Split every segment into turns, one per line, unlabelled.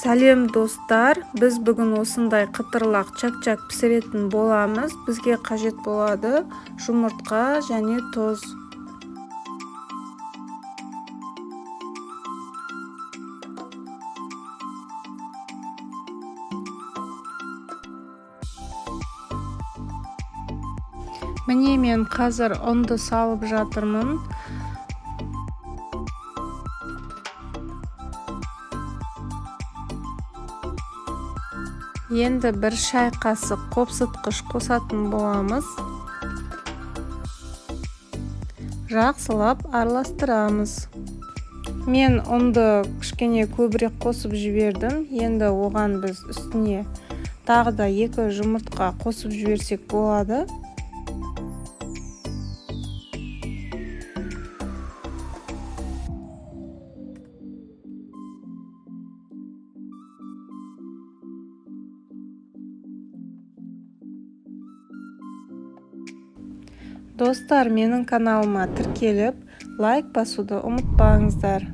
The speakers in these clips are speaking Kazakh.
Сәлем достар, біз бүгін осындай қытырлақ чак-чак пісіретін боламыз. Бізге қажет болады жұмыртқа және тұз. Міне мен қазір ұнды салып жатырмын. Енді бір шай қасық қопсытқыш қосатын боламыз. Жақсылап араластырамыз. Мен ұнды кішкене көбірек қосып жібердім. Енді оған біз үстіне тағы да 2 жұмыртқа қосып жіберсек болады. Достар, менің каналыма тіркеліп, лайк басуды ұмытпаңыздар.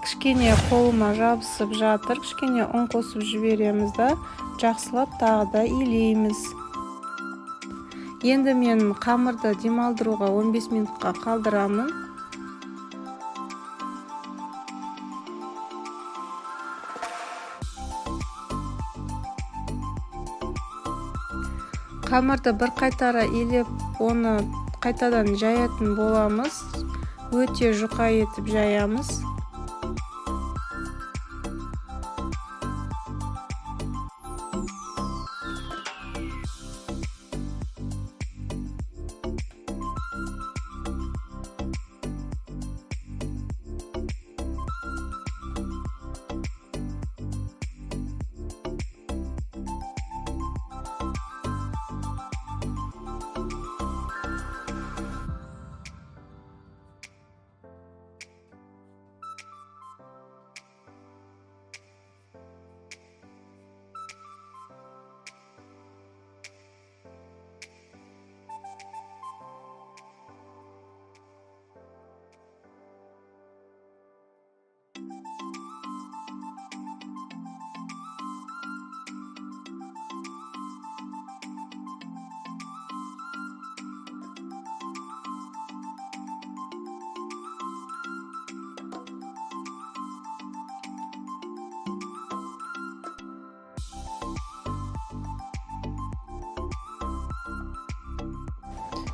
Кішкене қолыма жабысып жатыр, кішкене ұн қосып жібереміз да, жақсылап тағы да илейміз. Енді мен қамырды демалдыруға 15 минутқа қалдырамын. Қамырды бір қайтара илеп, оны қайтадан жаятын боламыз. Өте жұқа етіп жаямыз.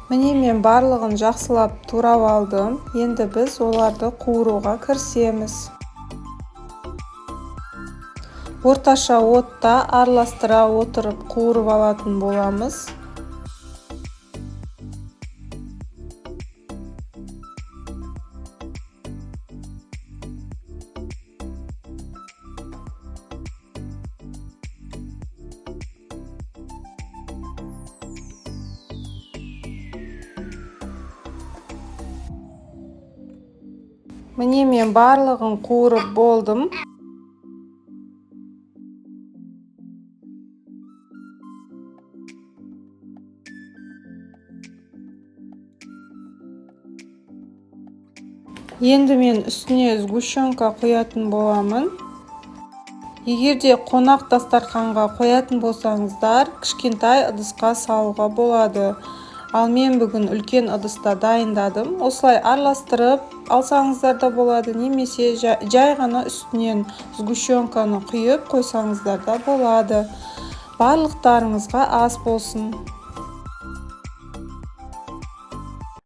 Міне мен барлығын жақсылап турап алдым. Енді біз оларды қуыруға кірісеміз. Орташа отта араластыра отырып қуырып алатын боламыз. Міне мен барлығын қуырып болдым. Енді мен үстіне сгущенка құятын боламын. Егерде қонақ дастарханға қоятын болсаңыздар, кішкентай ыдысқа салуға болады. Ал мен бүгін үлкен ыдыста дайындадым. Осылай араластырып алсаңыздар да болады, немесе жай ғана үстінен сгущенканы құйып қойсаңыздар да болады. Барлықтарыңызға ас болсын.